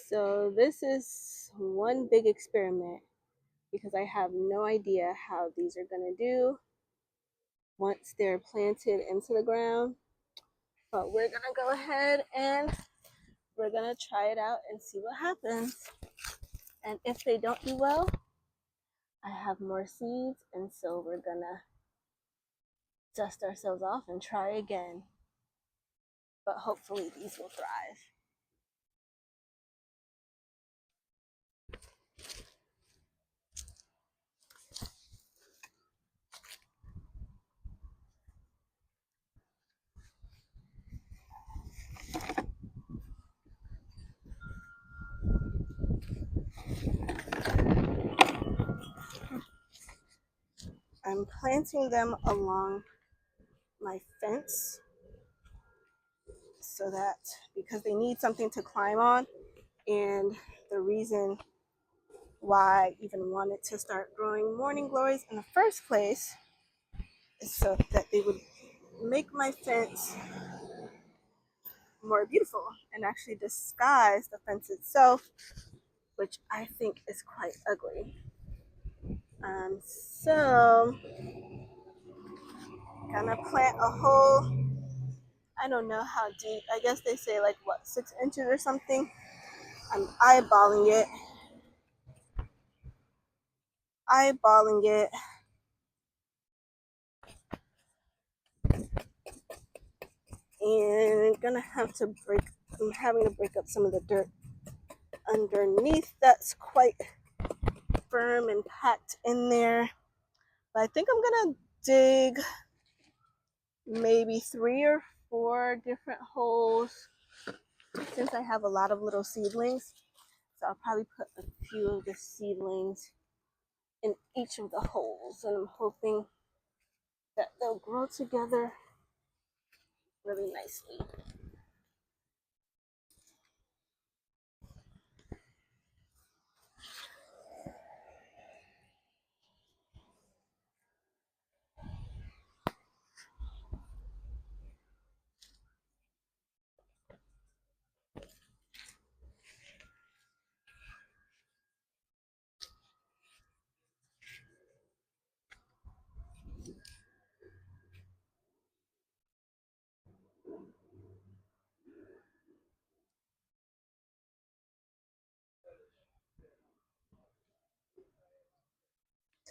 So this is one big experiment because I have no idea how these are going to do once they're planted into the ground. But we're going to go ahead and we're going to try it out and see what happens. And if they don't do well, I have more seeds, and so we're going to dust ourselves off and try again. But hopefully these will thrive. I'm planting them along my fence so that because they need something to climb on, and the reason why I even wanted to start growing morning glories in the first place is so that they would make my fence more beautiful and actually disguise the fence itself, which I think is quite ugly. So gonna plant a hole. I don't know how deep. I guess they say like what, 6 inches or something. I'm eyeballing it, and gonna have to break. I'm having to break up some of the dirt underneath. That's quite firm and packed in there. But I think I'm gonna dig maybe 3 or 4 different holes since I have a lot of little seedlings. So I'll probably put a few of the seedlings in each of the holes, and I'm hoping that they'll grow together really nicely.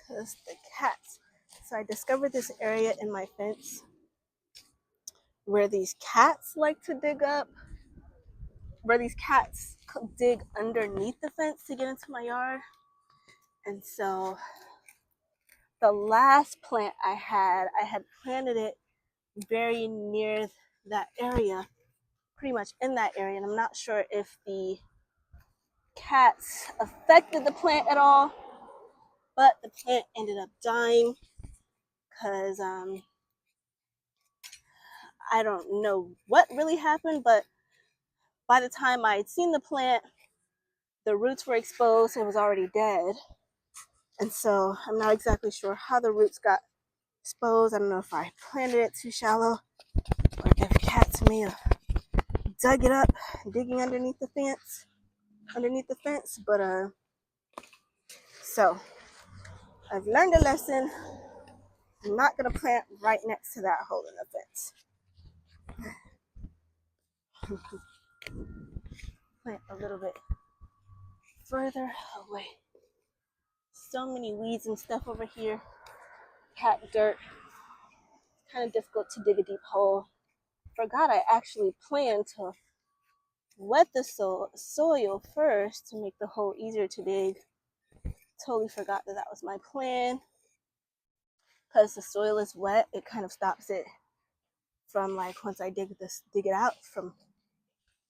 Because the cats. So I discovered this area in my fence where these cats like to dig up, where these cats dig underneath the fence to get into my yard. And so the last plant I had planted it very near that area, pretty much in that area. And I'm not sure if the cats affected the plant at all, but the plant ended up dying because I don't know what really happened, but by the time I had seen the plant, the roots were exposed. It was already dead. And so I'm not exactly sure how the roots got exposed. I don't know if I planted it too shallow or if cats may have dug it up, digging underneath the fence. But so I've learned a lesson. I'm not gonna plant right next to that hole in the fence. Plant a little bit further away. So many weeds and stuff over here. Cat dirt. Kind of difficult to dig a deep hole. Forgot I actually planned to wet the soil first to make the hole easier to dig. Totally forgot that that was my plan. Because the soil is wet, it kind of stops it from, like, once I dig it out, from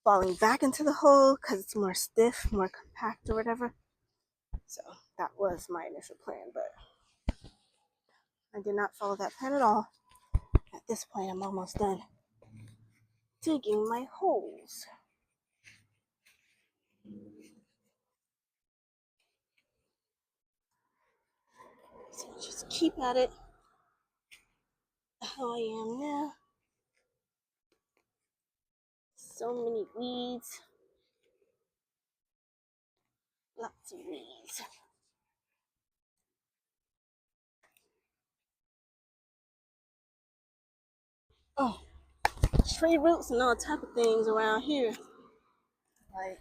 falling back into the hole because it's more stiff, more compact or whatever. So that was my initial plan, but I did not follow that plan at all. At this point, I'm almost done digging my holes. So just keep at it how I am now. So many weeds. Lots of weeds. Oh, tree roots and all type of things around here. Like,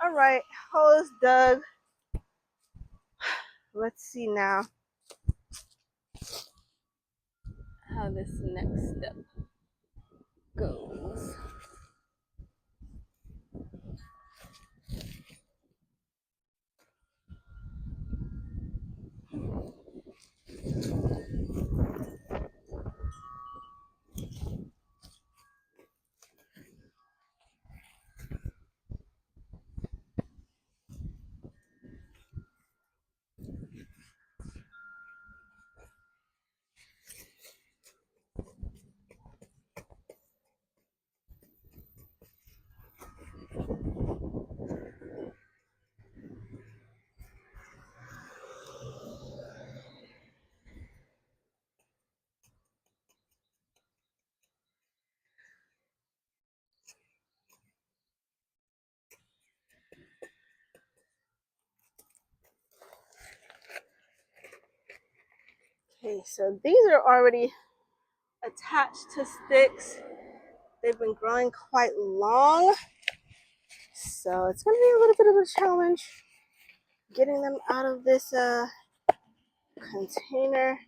all right, hole is dug. Let's see now how this next step goes. Okay, so these are already attached to sticks. They've been growing quite long, so it's going to be a little bit of a challenge getting them out of this container.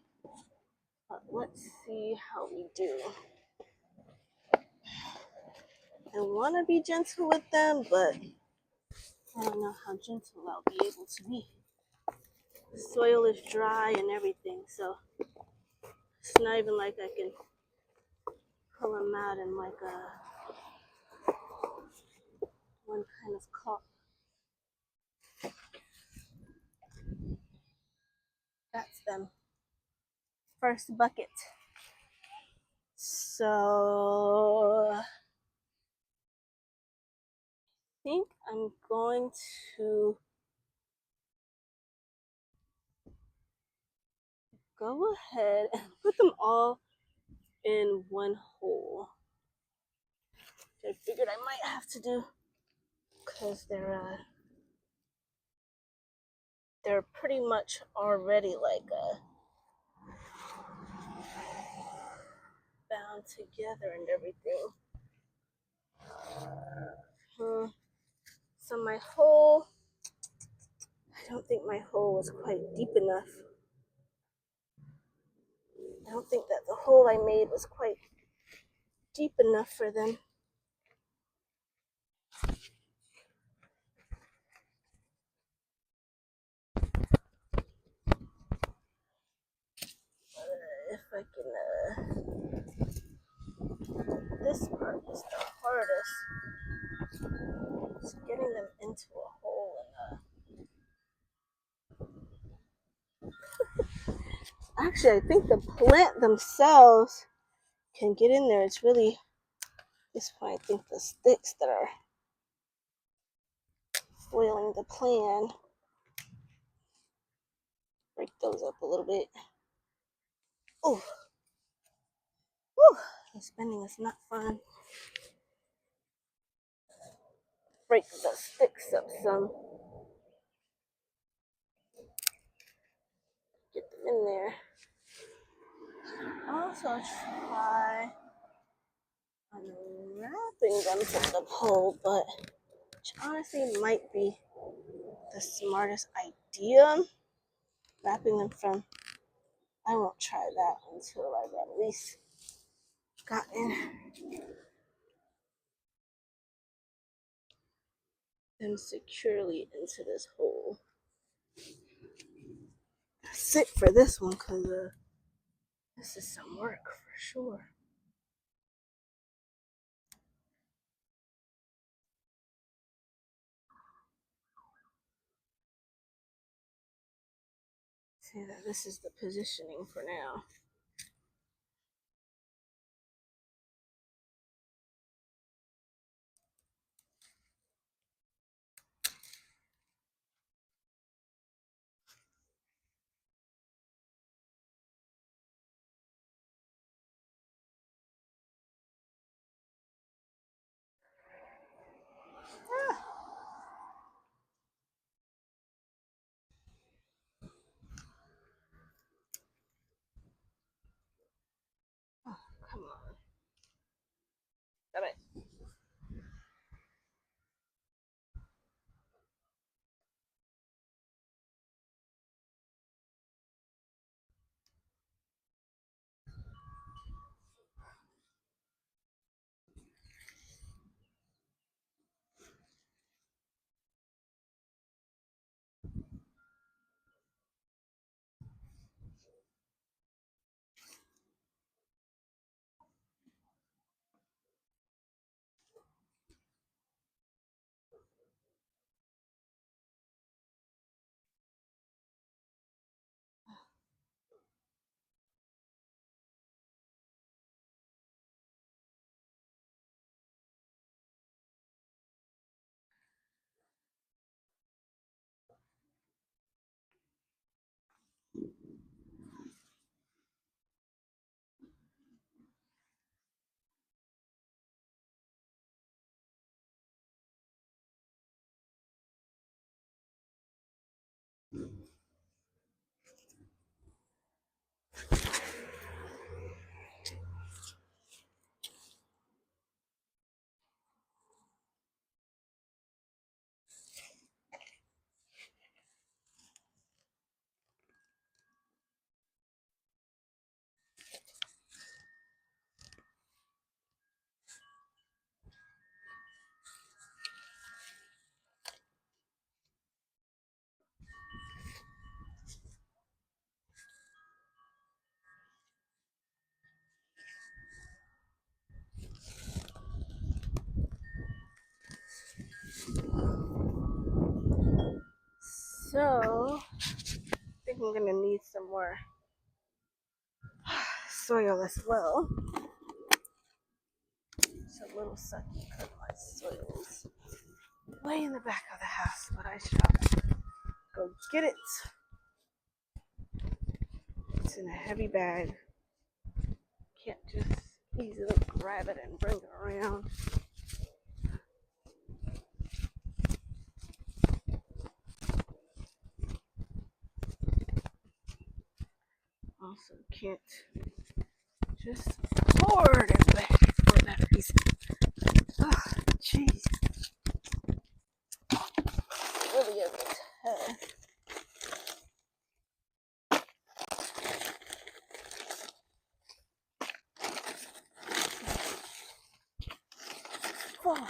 But let's see how we do. I want to be gentle with them, but I don't know how gentle I'll be able to be. The soil is dry and everything, so it's not even like I can pull them out in like a one kind of cup. That's them. First bucket. So I think I'm going to go ahead and put them all in one hole. I figured I might have to do because they're pretty much already like bound together and everything. So my hole, I don't think my hole was quite deep enough. I don't think that the hole I made was quite deep enough for them. If I can, this part is the hardest. It's getting them into a hole and actually I think the plant themselves can get in there. It's really, at this point, I think the sticks that are foiling the plan. Break those up a little bit. Oh, whew, this bending is not fun. Break the sticks up some. Get them in there. Also try unwrapping them from the pole, but which honestly might be the smartest idea. Wrapping them from, I won't try that until I've at least gotten them securely into this hole. That's it for this one, because this is some work for sure. say that this is the positioning for now. Oh, come on. Stop it. So, I think I'm gonna need some more soil as well. It's a little sucky because my soil is way in the back of the house, but I shall go get it. It's in a heavy bag. Can't just easily grab it and bring it around. Also can't just hoard it back for that reason. Oh, jeez. Really is it. Oh.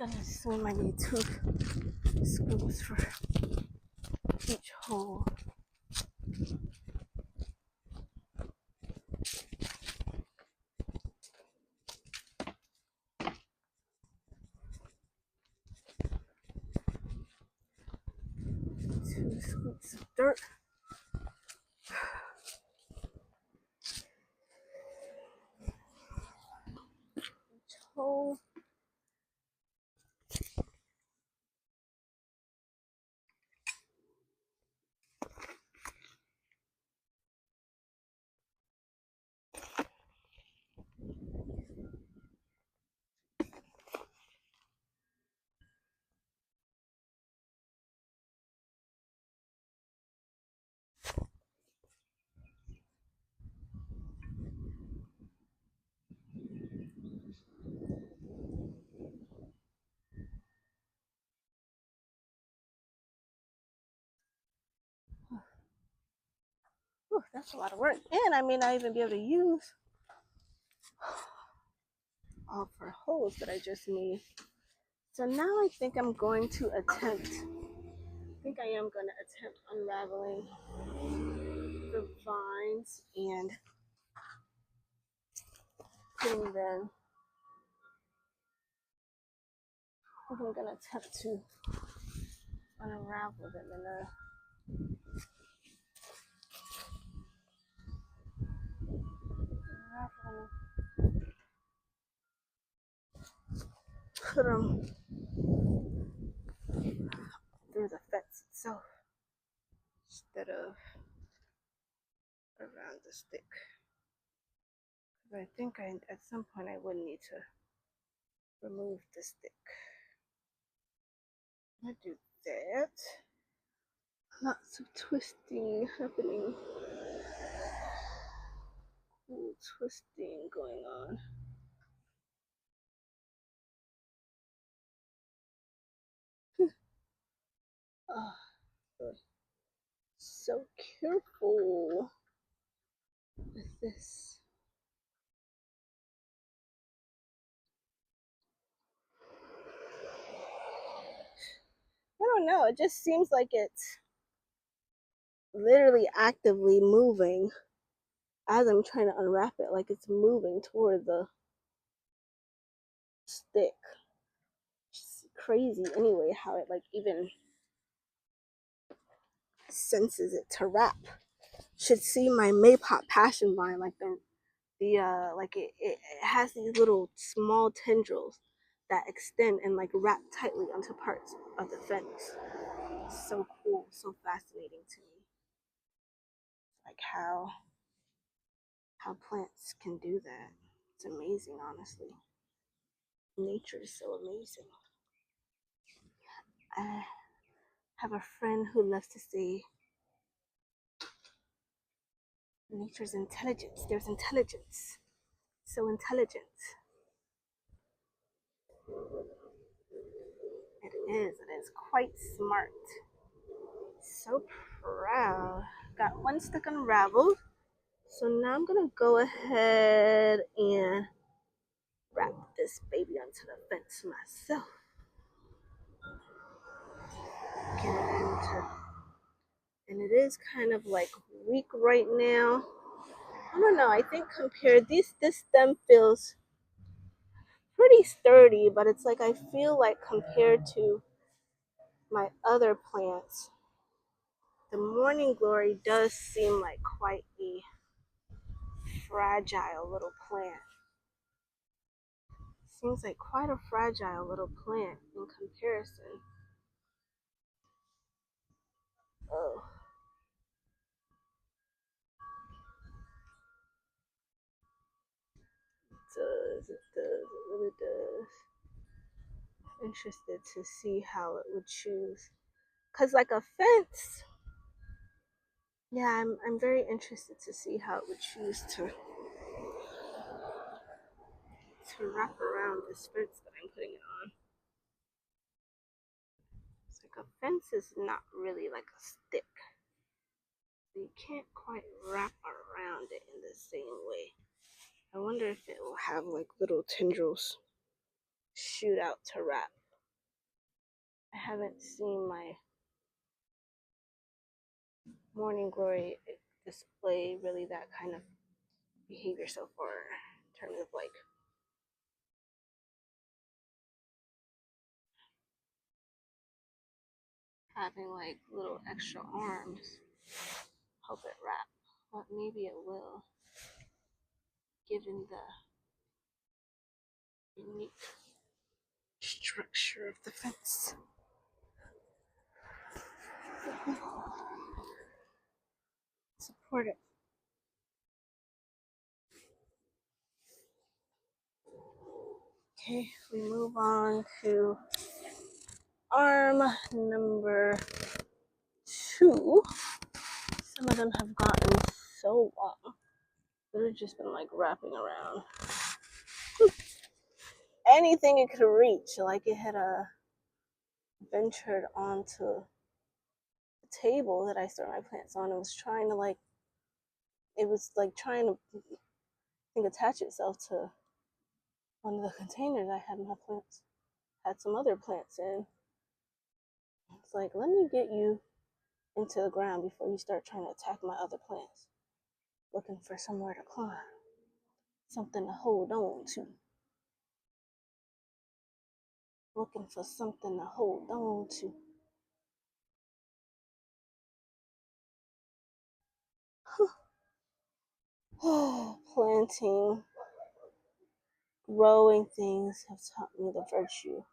I assume I need 2 scoops for each hole. 2 scoops of dirt. Each hole. Whew, that's a lot of work. And I may not even be able to use all 4 holes that I just need. So now I think I'm going to attempt, I am going to attempt unraveling the vines and And then I'm gonna attempt to unravel them and put them through the fence itself instead of around the stick. But I think at some point I would need to remove the stick. I'm gonna do that. Lots of twisting happening. Cool twisting going on. Oh, so careful with this. I don't know. It just seems like it's literally actively moving as I'm trying to unwrap it. Like it's moving toward the stick. It's crazy anyway how it like even senses it to wrap. Should see my Maypop passion vine, like the like it has these little small tendrils that extend and like wrap tightly onto parts of the fence. So cool, so fascinating to me. Like how plants can do that. It's amazing, honestly. Nature is so amazing. I have a friend who loves to say nature's intelligence. There's intelligence. So intelligent. It is. It is quite smart. So proud. Got one stick unraveled. So now I'm gonna go ahead and wrap this baby onto the fence myself. Get it into, and it is kind of like weak right now. I don't know. I think compared this stem feels pretty sturdy, but it's like I feel like compared to my other plants, the morning glory does seem like quite a fragile little plant. Seems like quite a fragile little plant in comparison. Oh, it really does. Interested to see how it would choose. Cause like a fence, yeah, I'm very interested to see how it would choose to wrap around this fence that I'm putting it on. It's like a fence is not really like a stick. So you can't quite wrap around it in the same way. I wonder if it will have like little tendrils shoot out to wrap. I haven't seen my morning glory display really that kind of behavior so far in terms of like having like little extra arms help it wrap. But maybe it will, given the unique structure of the fence. Support it. Okay, we move on to arm number 2. Some of them have gotten so long. They've just been like wrapping around anything it could reach. Like it had ventured onto the table that I store my plants on. It was trying to like, it was like trying to, I think, attach itself to one of the containers I had my plants. Had some other plants in. It's like, let me get you into the ground before you start trying to attack my other plants. Looking for somewhere to climb. something to hold on to. Looking for something to hold on to. Planting, growing things have taught me the virtue,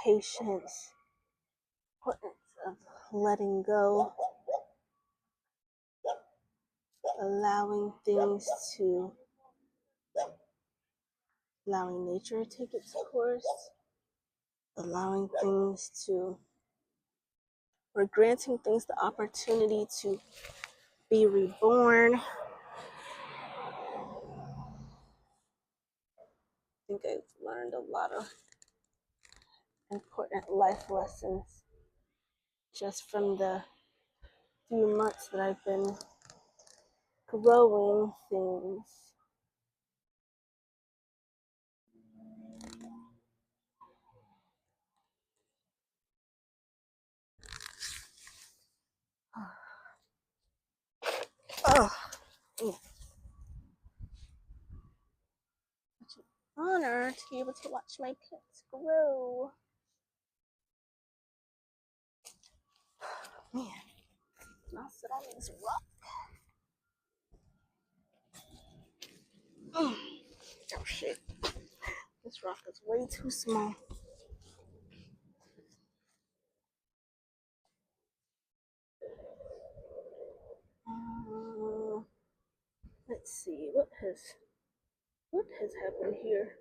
patience, importance of letting go, allowing things to, allowing nature to take its course, allowing things to, or granting things the opportunity to be reborn. I think I've learned a lot of important life lessons just from the few months that I've been growing things. Oh, yeah. Such an honor to be able to watch my plants grow. Man, I'll sit on this rock. Oh shit. This rock is way too small. Let's see, what has happened here?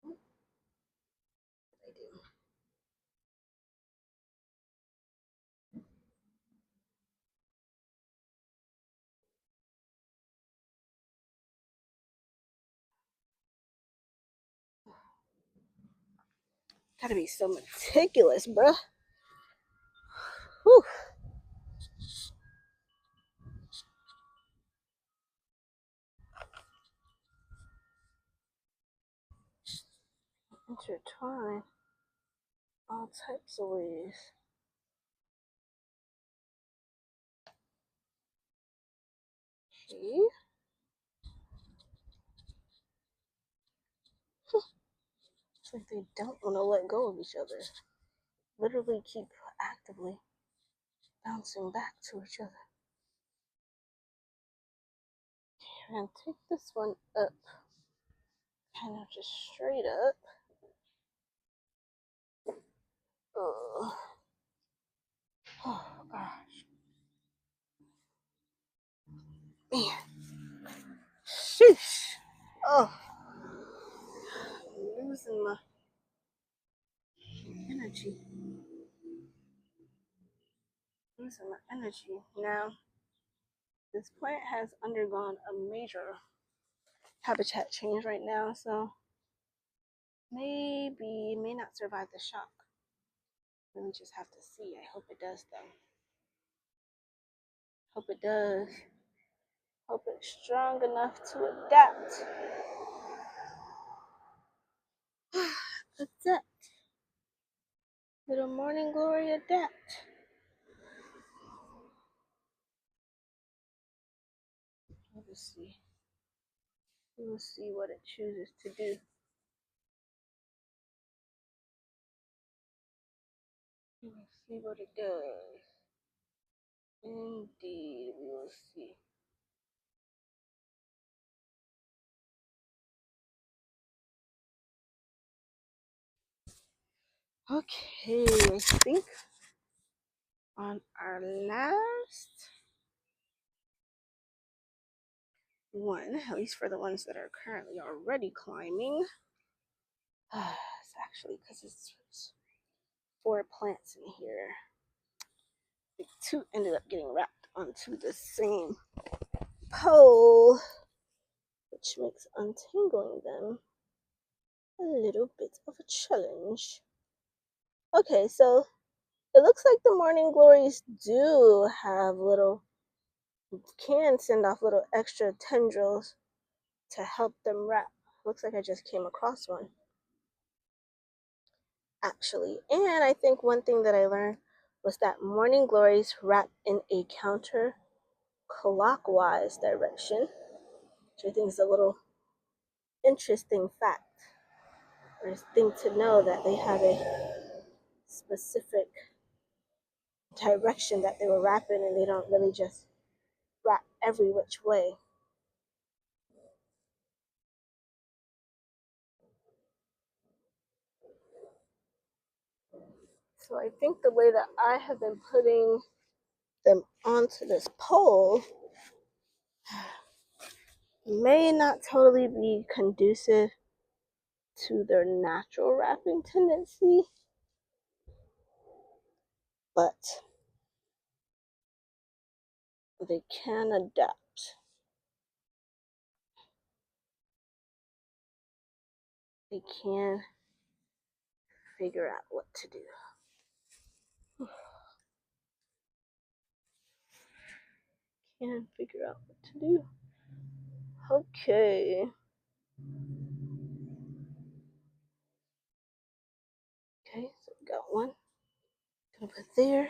What did I do? Gotta be so meticulous, bruh. Whew. Intertwine all types of ways. Okay. It's like they don't want to let go of each other. Literally keep actively bouncing back to each other. And take this one up, kind of just straight up. Ugh. Oh gosh. Man. Sheesh. Oh. I'm losing my energy. Losing my energy. Now, this plant has undergone a major habitat change right now, so maybe may not survive the shock. We just have to see. I hope it does, though. Hope it does. Hope it's strong enough to adapt. Adapt. Little morning glory, adapt. We'll see. We'll see what it chooses to do. We'll see what it does. Indeed, we will see. Okay, I think on our last one, at least for the ones that are currently already climbing, it's actually because it's 4 plants in here. The 2 ended up getting wrapped onto the same pole, which makes untangling them a little bit of a challenge. Okay, so it looks like the morning glories do have can send off little extra tendrils to help them wrap. Looks like I just came across one, actually. And I think one thing that I learned was that morning glories wrap in a counterclockwise direction, which I think is a little interesting fact or thing to know, that they have a specific direction that they were wrapping, and they don't really just wrap every which way. So I think the way that I have been putting them onto this pole may not totally be conducive to their natural wrapping tendency, but they can adapt. They can figure out what to do. Can figure out what to do. Okay. Okay, so we got one. Gonna put there.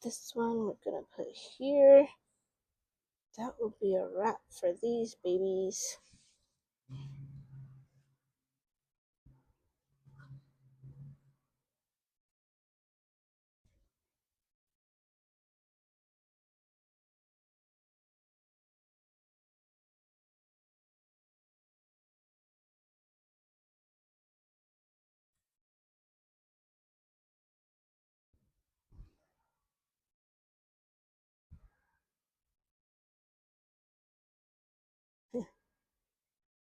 This one we're gonna put here. That will be a wrap for these babies.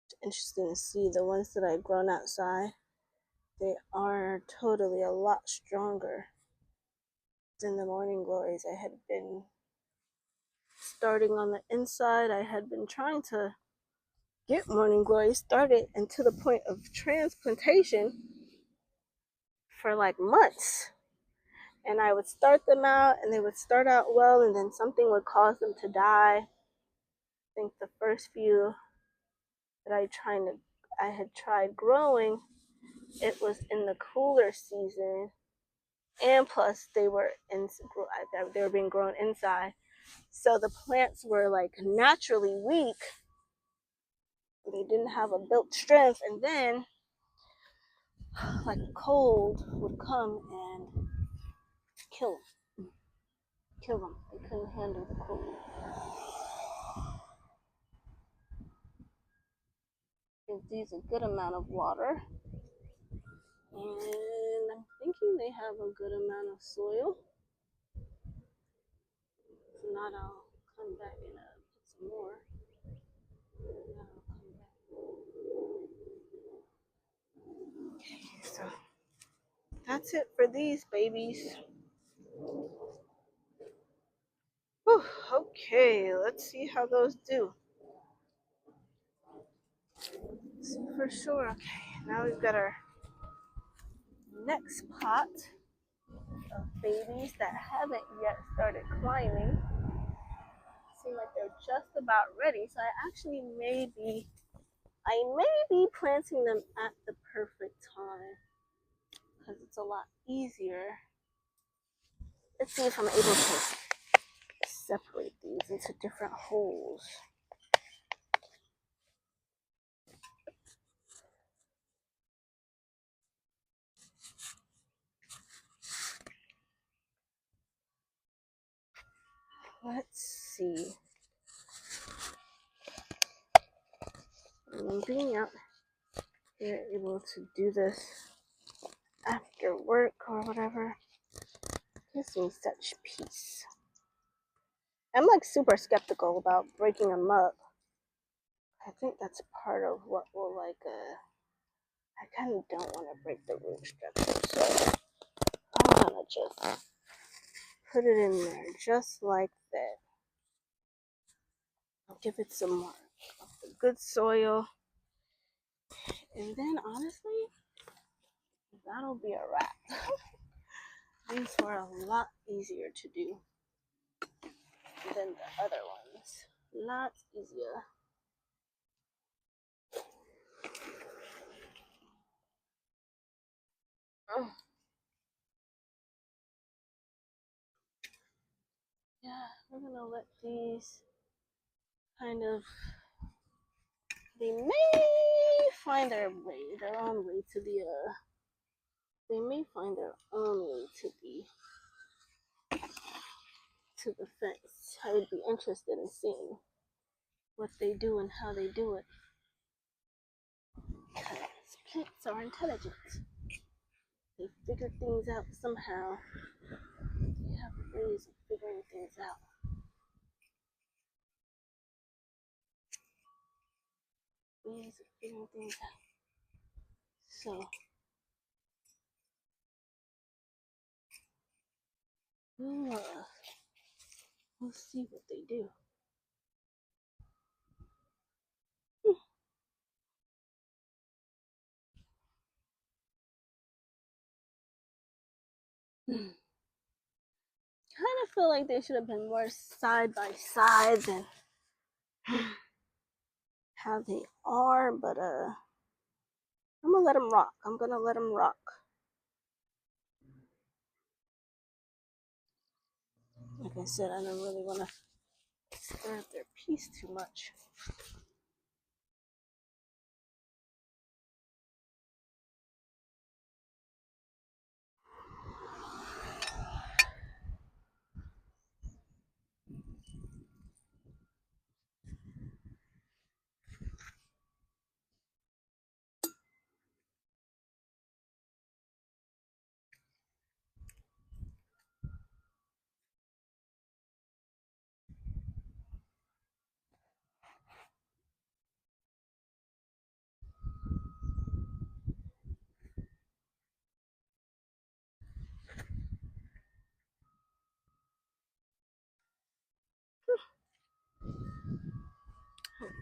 It's interesting to see the ones that I've grown outside. They are totally a lot stronger than the morning glories. I had been starting on the inside. I had been trying to get morning glories started and to the point of transplantation for like months. And I would start them out and they would start out well, and then something would cause them to die. I think the first few that I had tried growing, it was in the cooler season, and plus they were being grown inside, so the plants were like naturally weak. They didn't have a built strength, and then like cold would come and kill them. Kill them. They couldn't handle the cold. Give these a good amount of water, and I'm thinking they have a good amount of soil. If not, I'll come back and put some more. Okay, so that's it for these babies. Whew, okay, let's see how those do. See for sure. Okay, now we've got our next pot of babies that haven't yet started climbing. Seem like they're just about ready, so I may be planting them at the perfect time because it's a lot easier. Let's see if I'm able to separate these into different holes. Let's see. I'm being out here able to do this after work or whatever gives me such peace. I'm like super skeptical about breaking them up. I think that's part of what will I kind of don't want to break the root structure, so I'm gonna just put it in there just like that. I'll give it some more good soil, and then honestly, that'll be a wrap. These were a lot easier to do than the other ones. Lots easier. Oh. Yeah, we're gonna let these kind of, they may find their own way to the, they may find their own way to the fence. I would be interested in seeing what they do and how they do it. Because plants are intelligent. They figure things out somehow. They have ways of figuring things out. Ways of figuring things out. So, we'll see what they do. Kind of feel like they should have been more side by side than how they are, but I'm gonna let them rock. I'm gonna let them rock. Like I said, I don't really want to disturb their peace too much.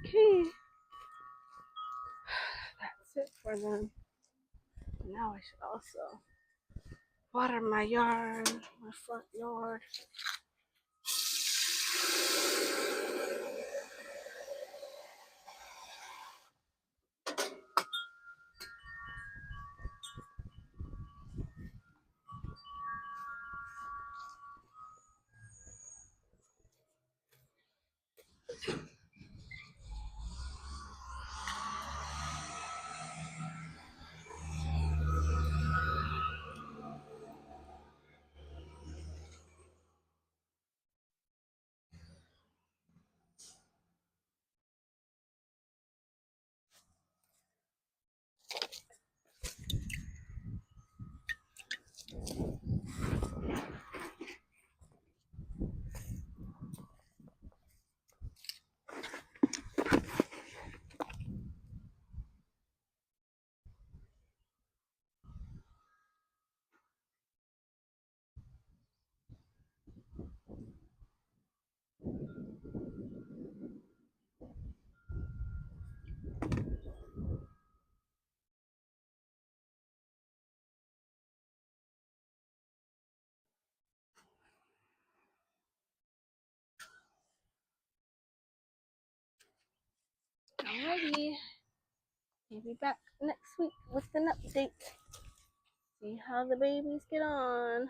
Okay, that's it for them. Now I should also water my yard, my front yard. Alrighty, we'll be back next week with an update. See how the babies get on.